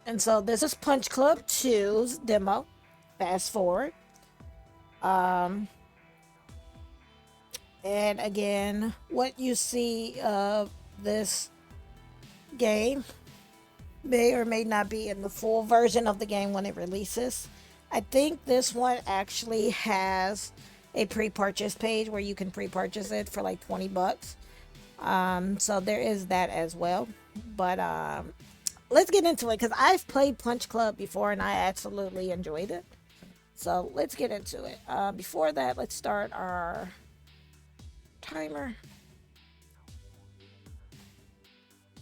And so this is Punch Club 2's demo. Fast forward. Um, and again, what you see of this game may or may not be in the full version of the game when it releases. I think this one actually has a pre-purchase page where you can pre-purchase it for like 20 bucks. So there is that as well. But let's get into it because I've played Punch Club before and I absolutely enjoyed it. So let's get into it. Before that, let's start our timer.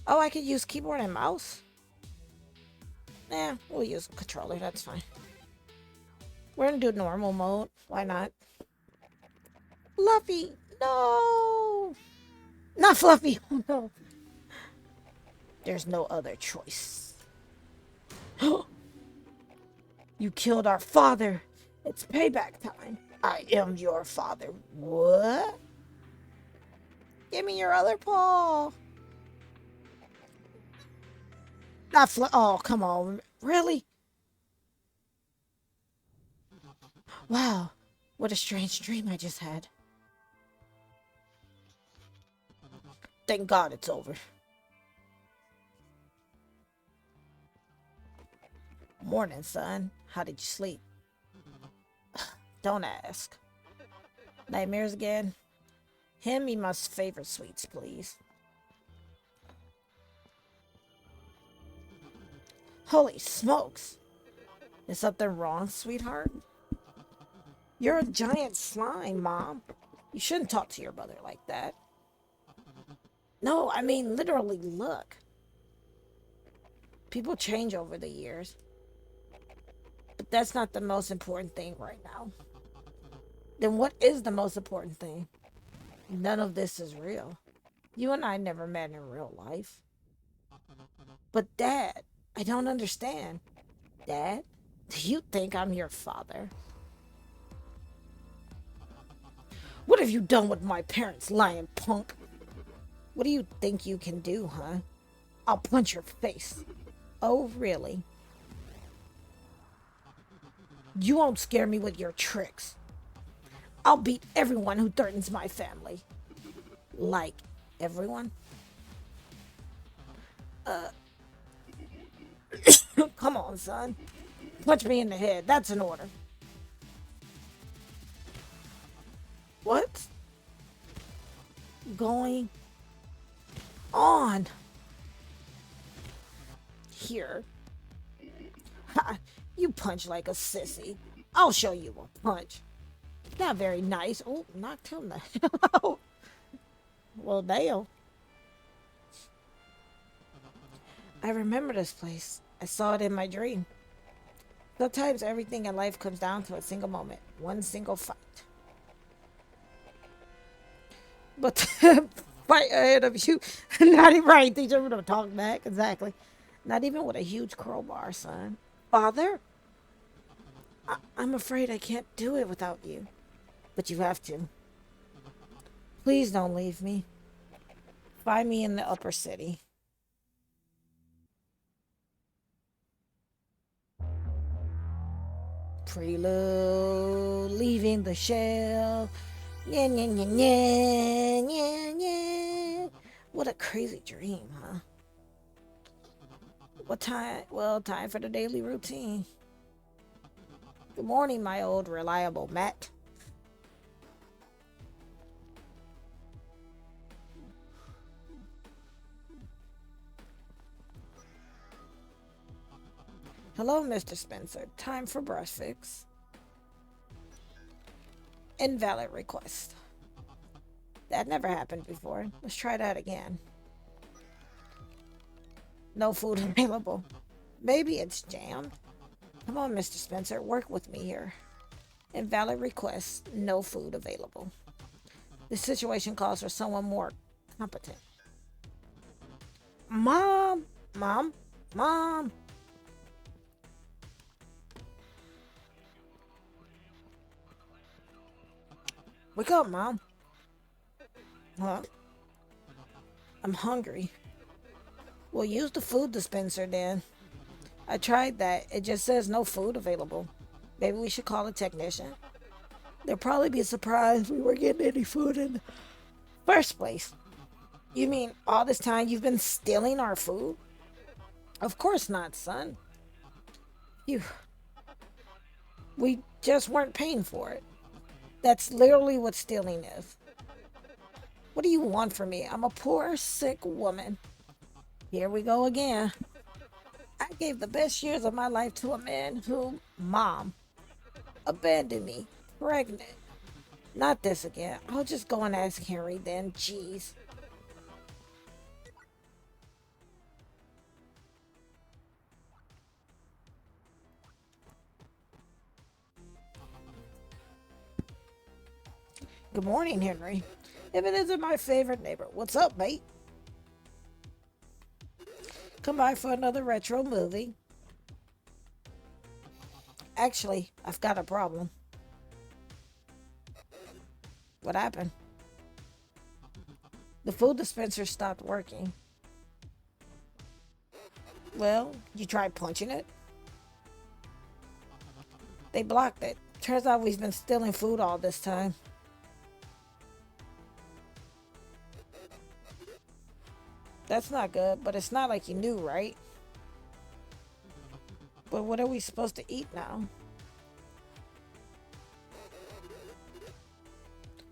Oh, I could use keyboard and mouse? Nah, we'll use a controller. That's fine. We're gonna do normal mode. Why not? Fluffy! No! Not Fluffy! Oh no. There's no other choice. You killed our father. It's payback time. I am your father. What? Give me your other paw. Not Oh, come on. Really? Wow. What a strange dream I just had. Thank God it's over. Morning, son. How did you sleep? Don't ask. Nightmares again? Hand me my favorite sweets, please. Holy smokes! Is something wrong, sweetheart? You're a giant slime, Mom. You shouldn't talk to your mother like that. No, I mean, literally, look. People change over the years. But that's not the most important thing right now. Then what is the most important thing? None of this is real. You and I never met in real life. But Dad, I don't understand. Dad, do you think I'm your father? What have you done with my parents, lying punk? What do you think you can do, huh? I'll punch your face. Oh, really? You won't scare me with your tricks. I'll beat everyone who threatens my family. Like, everyone? Come on, son. Punch me in the head. That's an order. What's going on here? Ha, you punch like a sissy. I'll show you a punch. Not very nice. Oh, knocked him the hell out. Well, damn. I remember this place. I saw it in my dream. Sometimes everything in life comes down to a single moment, one single fight. But the fight ahead of you, not even right. Teach them to talk back. Exactly. Not even with a huge crowbar, son. Father, I'm afraid I can't do it without you. But you have to. Please don't leave me. Find me in the upper city. Prelude, leaving the shell. Yeah, yeah, yeah, yeah, yeah, yeah. What a crazy dream, huh? What time? Well, time for the daily routine. Good morning, my old reliable Matt. Hello, Mr. Spencer. Time for brush fix. Invalid request. That never happened before. Let's try that again. No food available. Maybe it's jammed. Come on, Mr. Spencer. Work with me here. Invalid request. No food available. This situation calls for someone more competent. Mom! Mom! Mom! Wake up, Mom. Huh? I'm hungry. Well, use the food dispenser then. I tried that. It just says no food available. Maybe we should call a technician. They'll probably be surprised we were getting any food in the first place. You mean all this time you've been stealing our food? Of course not, son. You, we just weren't paying for it. That's literally what stealing is. What do you want from me? I'm a poor, sick woman. Here we go again. I gave the best years of my life to a man who, mom, abandoned me, pregnant. Not this again. I'll just go and ask Henry then. Jeez. Good morning, Henry. If it isn't my favorite neighbor, what's up, mate? Come by for another retro movie. Actually, I've got a problem. What happened? The food dispenser stopped working. Well, you tried punching it? They blocked it. Turns out we've been stealing food all this time. That's not good, but it's not like you knew, right? But what are we supposed to eat now?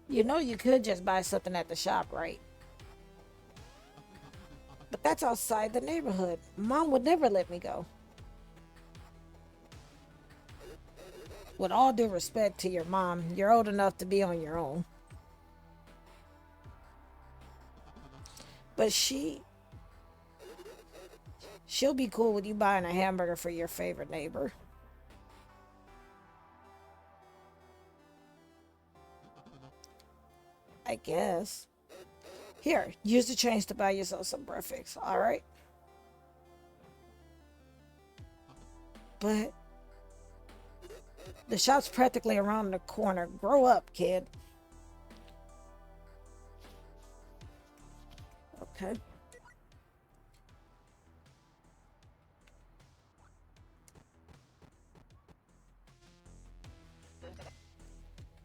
You know you could just buy something at the shop, right? But that's outside the neighborhood. Mom would never let me go. With all due respect to your mom, you're old enough to be on your own. But she'll be cool with you buying a hamburger for your favorite neighbor. I guess. Here, use the change to buy yourself some breakfast, alright? But the shop's practically around the corner. Grow up, kid. Okay.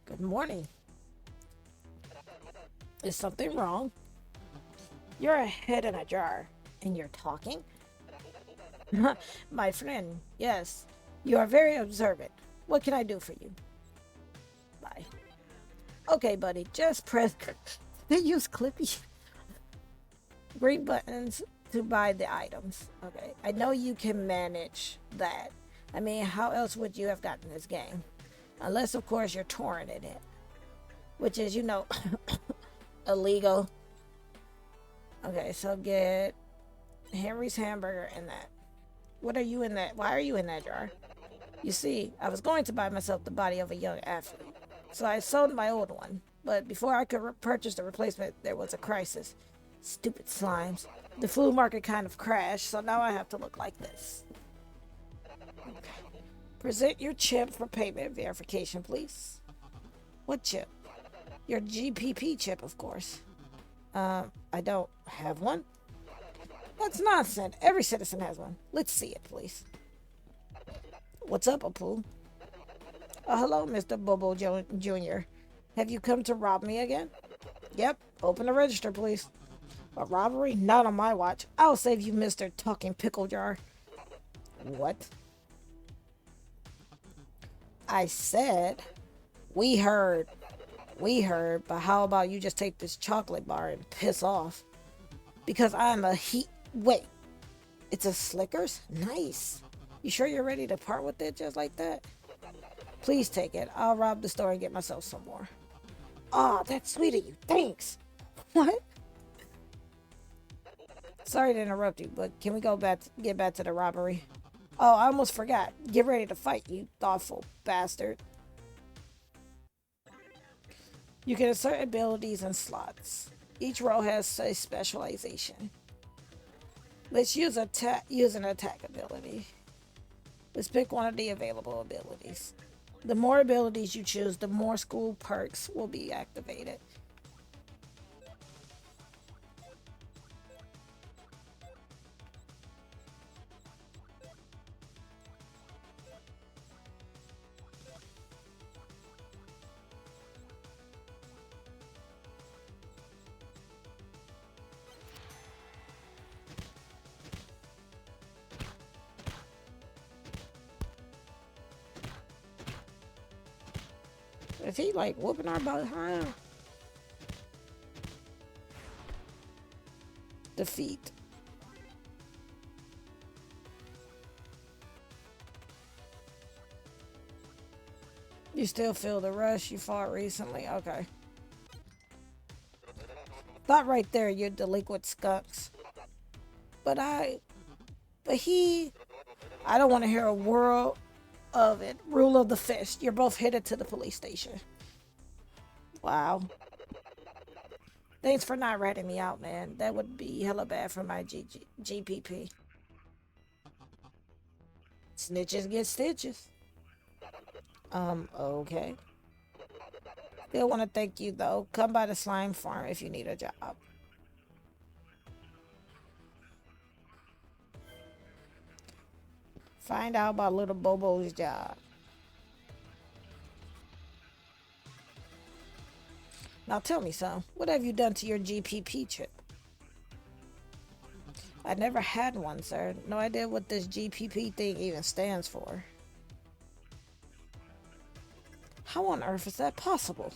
Good morning. Is something wrong? You're a head in a jar. And you're talking? My friend, yes. You are very observant. What can I do for you? Bye. Okay, buddy, just press. They use Clippy. Green buttons to buy the items. Okay, I know you can manage that. I mean, how else would you have gotten this game? Unless, of course, you're torrenting it. Which is, illegal. Okay, so get Henry's hamburger and that. What are you in that? Why are you in that jar? You see, I was going to buy myself the body of a young athlete. So I sold my old one. But before I could purchase the replacement, there was a crisis. Stupid slimes. The food market kind of crashed, so now I have to look like this. Okay. Present your chip for payment verification, please. What chip? Your GPP chip, of course. I don't have one. That's nonsense. Every citizen has one. Let's see it, please. What's up, Apu? Hello, Mr. Bobo Jr. Have you come to rob me again? Yep. Open the register, please. A robbery? Not on my watch. I'll save you, Mr. Talking Pickle Jar. What? I said, we heard. We heard, but how about you just take this chocolate bar and piss off? Because I'm a Wait, it's a Slickers? Nice. You sure you're ready to part with it just like that? Please take it. I'll rob the store and get myself some more. Aw, that's sweet of you. Thanks. What? Sorry to interrupt you, but can we get back to the robbery? Oh, I almost forgot. Get ready to fight, you thoughtful bastard. You can insert abilities in slots. Each role has a specialization. Let's use an attack ability. Let's pick one of the available abilities. The more abilities you choose, the more school perks will be activated. Is he like whooping our behind? Defeat. You still feel the rush? You fought recently? Okay. Thought right there, you're delinquent skunks. But I don't want to hear a word of it. Rule of the fist. You're both headed to the police station. Wow. Thanks for not ratting me out, man. That would be hella bad for my GPP. Snitches get stitches. Okay. Still want to thank you, though. Come by the slime farm if you need a job. Find out about little Bobo's job. Now tell me, son, what have you done to your GPP chip? I never had one, sir. No idea what this GPP thing even stands for. How on earth is that possible?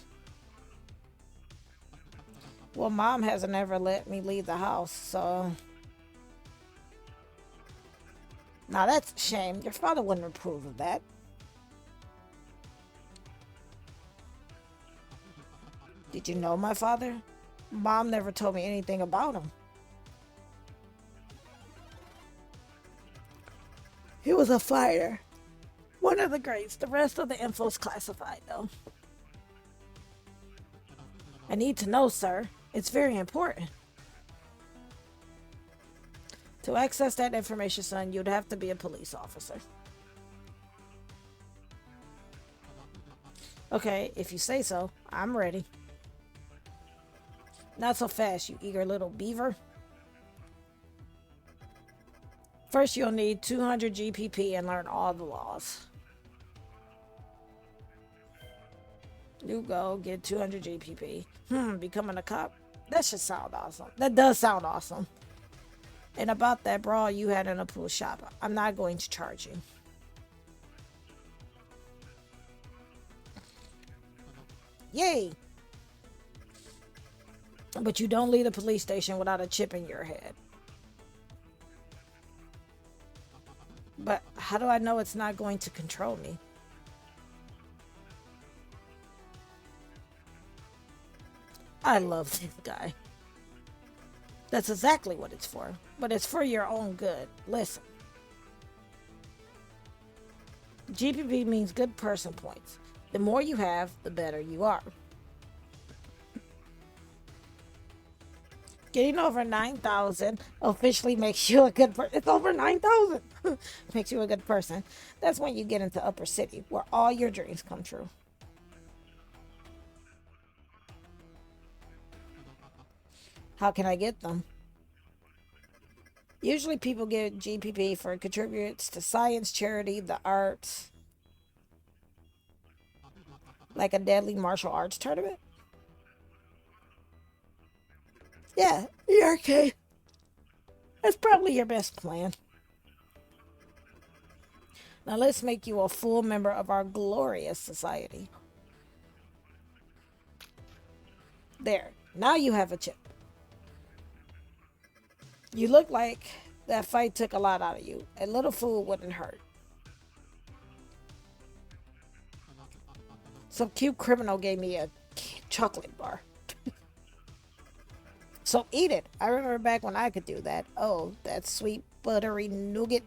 Well, Mom hasn't ever let me leave the house, so... Now that's a shame. Your father wouldn't approve of that. Did you know my father? Mom never told me anything about him. He was a fighter. One of the greats. The rest of the info's classified, though. I need to know, sir. It's very important. To access that information, son, you'd have to be a police officer. Okay, if you say so, I'm ready. Not so fast, you eager little beaver. First, you'll need 200 GPP and learn all the laws. You go get 200 GPP. Becoming a cop. That should sound awesome. That does sound awesome. And about that brawl you had in a pool shop, I'm not going to charge you. Yay! But you don't leave the police station without a chip in your head. But how do I know it's not going to control me? I love this guy. That's exactly what it's for. But it's for your own good. Listen. GPP means good person points. The more you have, the better you are. Getting over 9,000 officially makes you a good person. It's over 9,000. Makes you a good person. That's when you get into Upper City, where all your dreams come true. How can I get them? Usually people get GPP for contributes to science, charity, the arts. Like a deadly martial arts tournament? Yeah, the arcade. That's probably your best plan. Now let's make you a full member of our glorious society. There. Now you have a chip. You look like that fight took a lot out of you. A little food wouldn't hurt. Some cute criminal gave me a chocolate bar. So eat it. I remember back when I could do that. Oh, that sweet buttery nougat.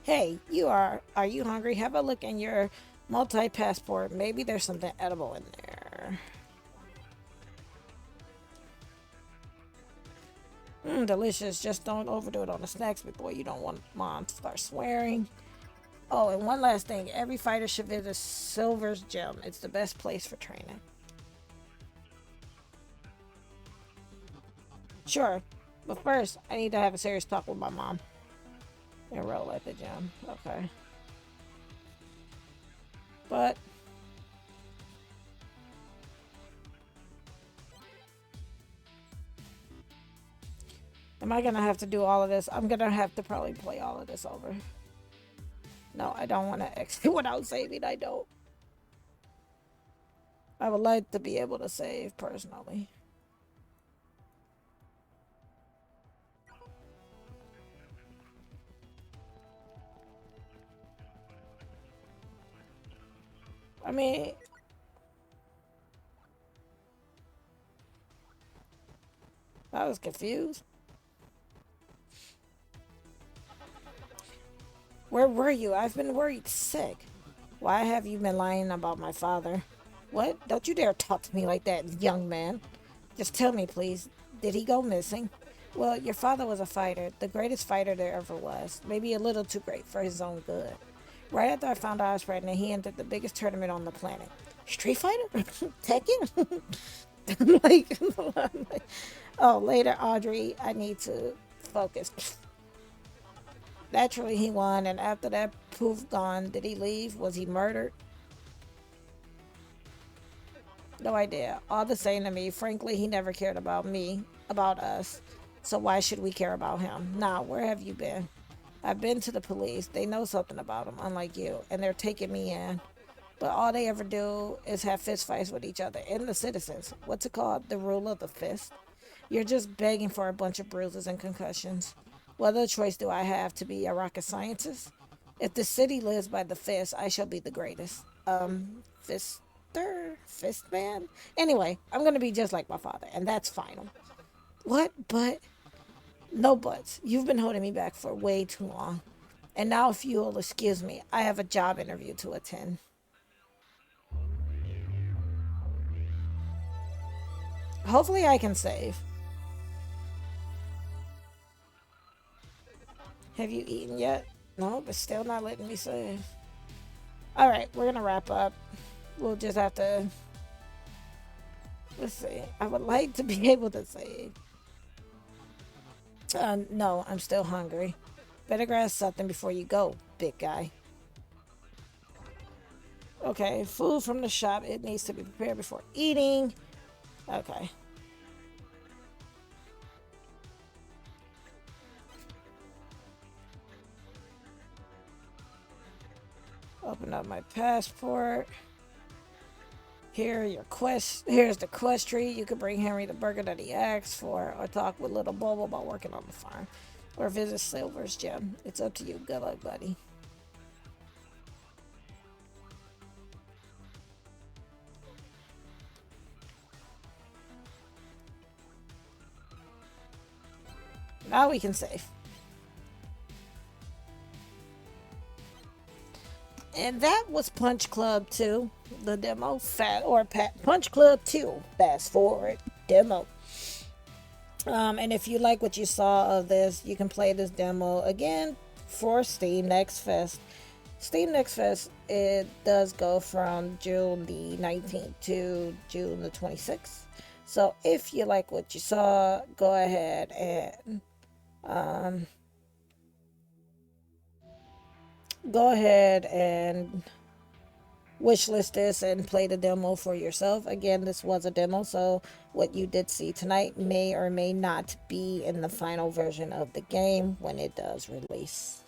Hey, are you hungry? Have a look in your multi-passport. Maybe there's something edible in there. Delicious. Just don't overdo it on the snacks before you don't want Mom to start swearing. Oh, and one last thing. Every fighter should visit Silver's Gym. It's the best place for training. Sure. But first, I need to have a serious talk with my mom. Enroll at the gym. Okay. But... am I going to have to do all of this? I'm going to have to probably play all of this over. No, I don't want to exit without saving. I don't. I would like to be able to save personally. I mean, I was confused. Where were you? I've been worried sick. Why have you been lying about my father? What? Don't you dare talk to me like that, young man. Just tell me, please. Did he go missing? Well, your father was a fighter, the greatest fighter there ever was. Maybe a little too great for his own good. Right after I found out I was pregnant, he entered the biggest tournament on the planet. Street Fighter? Tekken? like, oh, later, Audrey, I need to focus. Naturally, he won, and after that poof gone, did he leave? Was he murdered? No idea. All the same to me, frankly, he never cared about me, about us. So why should we care about him? Now, where have you been? I've been to the police. They know something about him, unlike you, and they're taking me in. But all they ever do is have fist fights with each other and the citizens. What's it called? The rule of the fist? You're just begging for a bunch of bruises and concussions. What other choice do I have to be a rocket scientist? If the city lives by the fist, I shall be the greatest. Fister? Fist man? Anyway, I'm gonna be just like my father, and that's final. What? But? No buts. You've been holding me back for way too long. And now, if you'll excuse me, I have a job interview to attend. Hopefully, I can save. Have you eaten yet? No, but still not letting me save. All right, we're gonna wrap up. We'll just have to. Let's see. I would like to be able to save. No, I'm still hungry. Better grab something before you go, big guy. Okay, food from the shop. It needs to be prepared before eating. Okay. Open up my passport. Here's the quest tree. You can bring Henry the burger that he asked for, or talk with little Bobo about working on the farm, or visit Silver's gym. It's up to you. Good luck, buddy. Now we can save. And that was Punch Club 2, the demo. Punch Club 2, fast forward demo. And if you like what you saw of this, you can play this demo again for Steam Next Fest. Steam Next Fest, it does go from June the 19th to June the 26th. So if you like what you saw, go ahead and um, go ahead and wishlist this and play the demo for yourself. Again, this was a demo, so what you did see tonight may or may not be in the final version of the game when it does release.